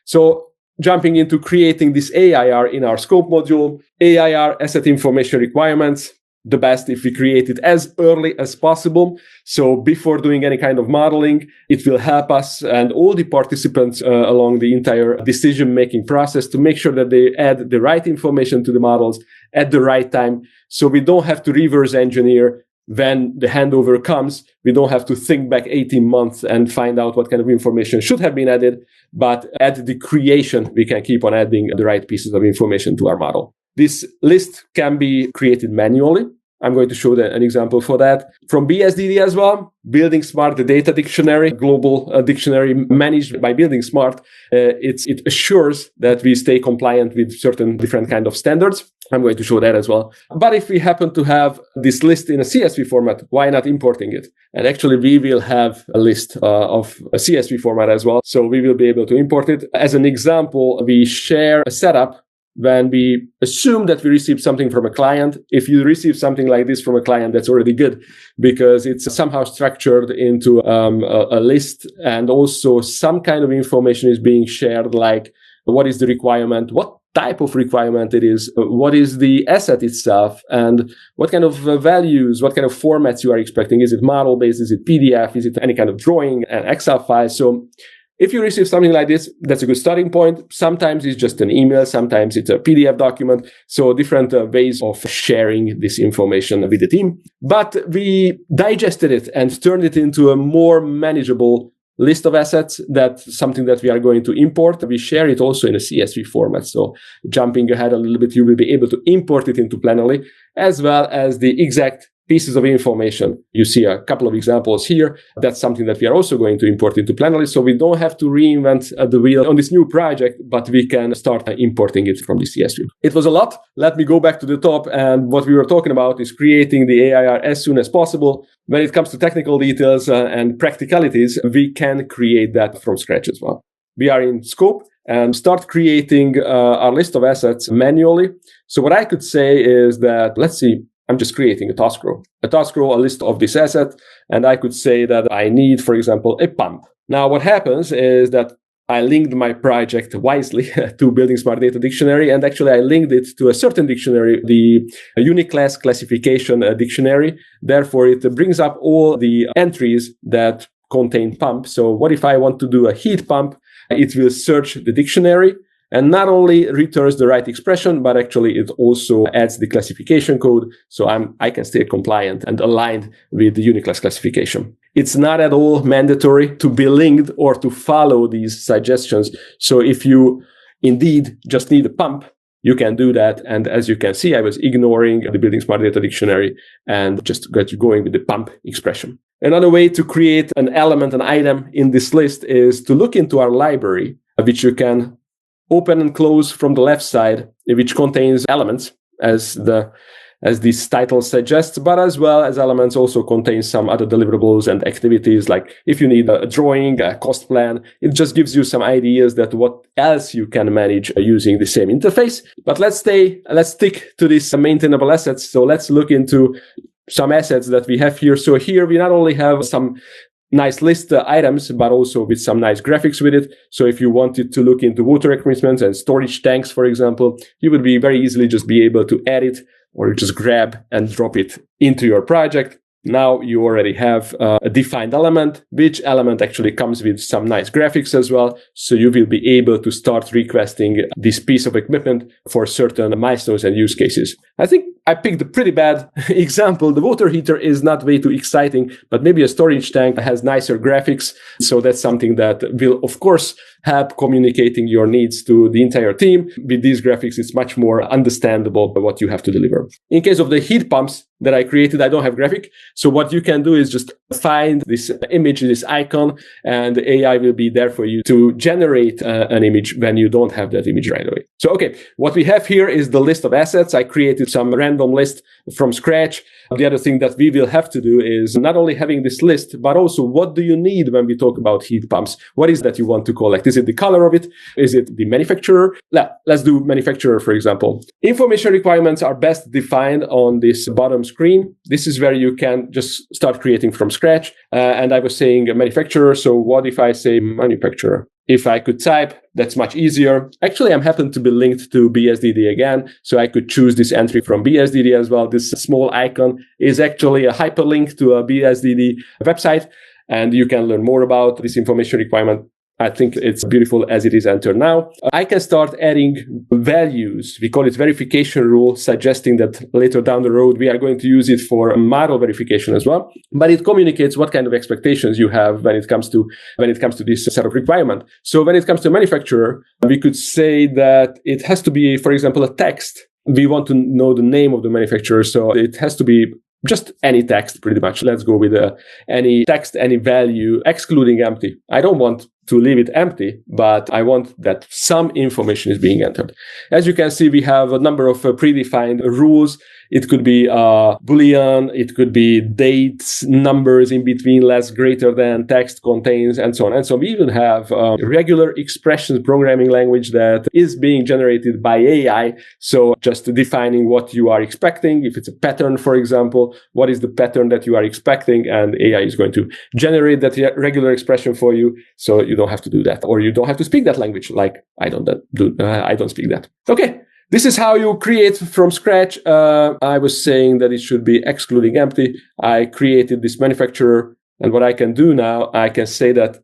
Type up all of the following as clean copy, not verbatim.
So jumping into creating this AIR in our scope module, AIR asset information requirements, the best if we create it as early as possible. So before doing any kind of modeling, it will help us and all the participants along the entire decision-making process to make sure that they add the right information to the models at the right time. So we don't have to reverse engineer when the handover comes. We don't have to think back 18 months and find out what kind of information should have been added. But at the creation, we can keep on adding the right pieces of information to our model. This list can be created manually. I'm going to show an example for that. From BSDD as well, buildingSMART, the data dictionary, global dictionary managed by buildingSMART. It assures that we stay compliant with certain different kind of standards. I'm going to show that as well. But if we happen to have this list in a CSV format, why not importing it? And actually, we will have a list of a CSV format as well. So we will be able to import it. As an example, we share a setup when we assume that we receive something from a client. If you receive something like this from a client, that's already good because it's somehow structured into a list, and also some kind of information is being shared, like what is the requirement, what type of requirement it is, what is the asset itself, and what kind of values, what kind of formats you are expecting. Is it model-based? Is it PDF? Is it any kind of drawing, an Excel file? So if you receive something like this, that's a good starting point. Sometimes it's just an email. Sometimes it's a PDF document. So different ways of sharing this information with the team. But we digested it and turned it into a more manageable list of assets. That's something that we are going to import. We share it also in a CSV format. So jumping ahead a little bit, you will be able to import it into Planoly, as well as the exact pieces of information. You see a couple of examples here. That's something that we are also going to import into Planoly. So we don't have to reinvent the wheel on this new project, but we can start importing it from the CSV. It was a lot. Let me go back to the top. And what we were talking about is creating the AIR as soon as possible. When it comes to technical details and practicalities, we can create that from scratch as well. We are in scope and start creating our list of assets manually. So what I could say is that, let's see, I'm just creating a task row, a list of this asset. And I could say that I need, for example, a pump. Now, what happens is that I linked my project wisely to buildingSMART data dictionary. And actually, I linked it to a certain dictionary, the Uniclass classification dictionary. Therefore, it brings up all the entries that contain pump. So what if I want to do a heat pump? It will search the dictionary and not only returns the right expression, but actually it also adds the classification code. So I can stay compliant and aligned with the Uniclass classification. It's not at all mandatory to be linked or to follow these suggestions. So if you indeed just need a pump, you can do that. And as you can see, I was ignoring the buildingSMART data dictionary and just got going with the pump expression. Another way to create an element, an item in this list is to look into our library, which you can open and close from the left side, which contains elements, as this title suggests, but as well as elements also contains some other deliverables and activities. Like if you need a drawing, a cost plan, it just gives you some ideas that what else you can manage using the same interface. But let's stick to these maintainable assets. So let's look into some assets that we have here. So here we not only have some nice list items, but also with some nice graphics with it. So if you wanted to look into water requirements and storage tanks, for example, you would be very easily just be able to add it or just grab and drop it into your project. Now you already have a defined element, which element actually comes with some nice graphics as well. So you will be able to start requesting this piece of equipment for certain milestones and use cases. I think I picked a pretty bad example. The water heater is not way too exciting, but maybe a storage tank has nicer graphics. So that's something that will, of course, help communicating your needs to the entire team. With these graphics, it's much more understandable what you have to deliver. In case of the heat pumps that I created, I don't have graphic. So what you can do is just find this image, this icon, and the AI will be there for you to generate an image when you don't have that image right away. So, okay, what we have here is the list of assets. I created some random list from scratch. The other thing that we will have to do is not only having this list, but also what do you need when we talk about heat pumps? What is that you want to collect? Is it the color of it? Is it the manufacturer? Let's do manufacturer, for example. Information requirements are best defined on this bottom screen. This is where you can just start creating from scratch. And I was saying manufacturer. So what if I say manufacturer? if I could type, that's much easier. Actually, I'm happen to be linked to BSDD again, so I could choose this entry from BSDD as well. This small icon is actually a hyperlink to a BSDD website, and you can learn more about this information requirement. I think it's beautiful as it is entered now. I can start adding values. We call it verification rule, suggesting that later down the road, we are going to use it for model verification as well. But it communicates what kind of expectations you have when it comes to this set of requirement. So when it comes to manufacturer, we could say that it has to be, for example, a text. We want to know the name of the manufacturer. So it has to be just any text, pretty much. Let's go with any text, any value, excluding empty. I don't want to leave it empty, but I want that some information is being entered. As you can see, we have a number of predefined rules. It could be Boolean, it could be dates, numbers in between, less, greater than, text contains, and so on. And so we even have regular expressions programming language that is being generated by AI. So just defining what you are expecting. If it's a pattern, for example, what is the pattern that you are expecting? And AI is going to generate that regular expression for you. So you don't have to do that, or you don't have to speak that language. Like I don't speak that. Okay. This is how you create from scratch. I was saying that it should be excluding empty. I created this manufacturer, and what I can do now, I can say that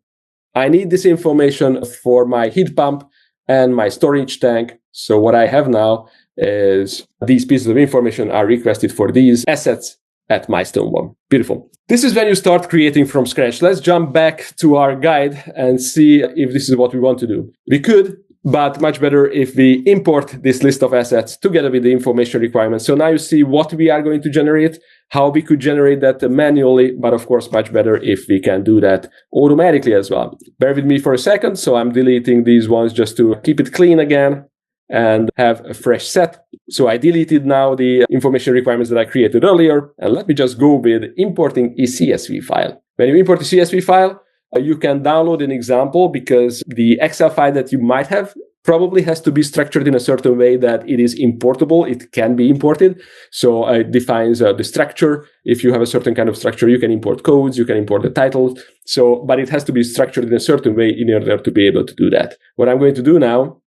I need this information for my heat pump and my storage tank. So what I have now is these pieces of information are requested for these assets at milestone 1. Beautiful. This is when you start creating from scratch. Let's jump back to our guide and see if this is what we want to do. We could, but much better if we import this list of assets together with the information requirements. So now you see what we are going to generate, how we could generate that manually, but of course, much better if we can do that automatically as well. Bear with me for a second. So I'm deleting these ones just to keep it clean again and have a fresh set. So I deleted now the information requirements that I created earlier. And let me just go with importing a CSV file. When you import a CSV file, you can download an example because the Excel file that you might have probably has to be structured in a certain way that it is importable. It can be imported. So it defines the structure. If you have a certain kind of structure, you can import codes, you can import the titles. So, but it has to be structured in a certain way in order to be able to do that. What I'm going to do now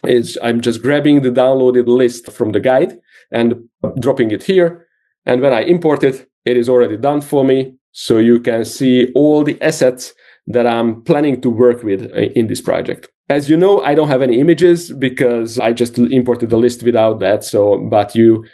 is I'm just grabbing the downloaded list from the guide and dropping it here. And when I import it, it is already done for me. So you can see all the assets that I'm planning to work with in this project. As you know, I don't have any images because I just imported the list without that. So, but you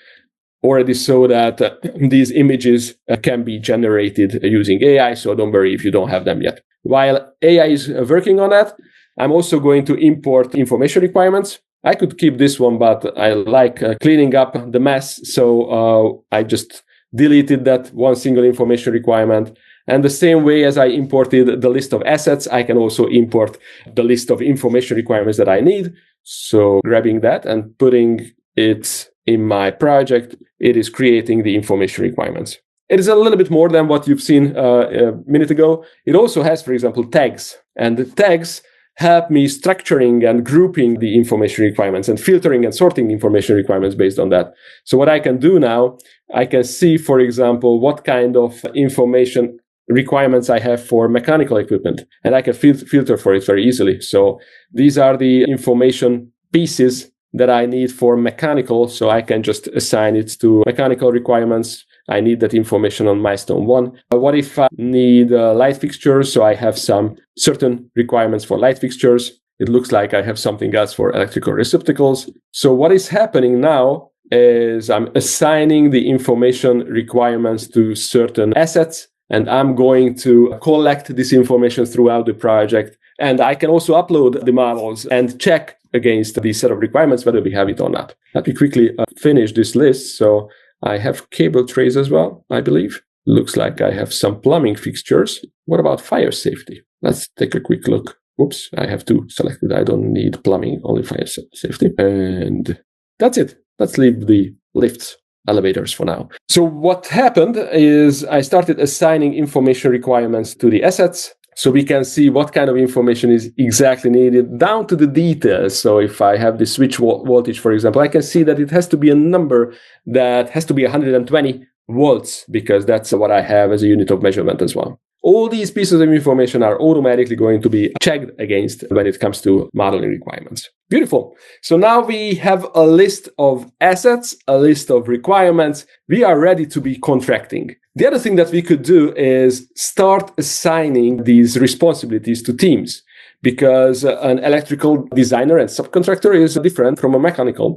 already saw that these images can be generated using AI. So don't worry if you don't have them yet. While AI is working on that, I'm also going to import information requirements. I could keep this one, but I like cleaning up the mess. So I just deleted that one single information requirement. And the same way as I imported the list of assets, I can also import the list of information requirements that I need. So grabbing that and putting it in my project, it is creating the information requirements. It is a little bit more than what you've seen a minute ago. It also has, for example, tags. And the tags help me structuring and grouping the information requirements and filtering and sorting information requirements based on that. So what I can do now, I can see, for example, what kind of information requirements I have for mechanical equipment, and I can filter for it very easily. So these are the information pieces that I need for mechanical. So I can just assign it to mechanical requirements. I need that information on milestone 1. What if I need light fixtures? So I have some certain requirements for light fixtures. It looks like I have something else for electrical receptacles. So what is happening now is I'm assigning the information requirements to certain assets, and I'm going to collect this information throughout the project. And I can also upload the models and check against the set of requirements whether we have it or not. Let me quickly finish this list. So I have cable trays as well, I believe. Looks like I have some plumbing fixtures. What about fire safety? Let's take a quick look. Oops, I have two selected. I don't need plumbing, only fire safety. And that's it. Let's leave the lifts, elevators for now. So what happened is I started assigning information requirements to the assets, so we can see what kind of information is exactly needed down to the details. So if I have the switch voltage, for example, I can see that it has to be a number that has to be 120 volts because that's what I have as a unit of measurement as well. All these pieces of information are automatically going to be checked against when it comes to modeling requirements. Beautiful. So now we have a list of assets, a list of requirements. We are ready to be contracting. The other thing that we could do is start assigning these responsibilities to teams, because an electrical designer and subcontractor is different from a mechanical.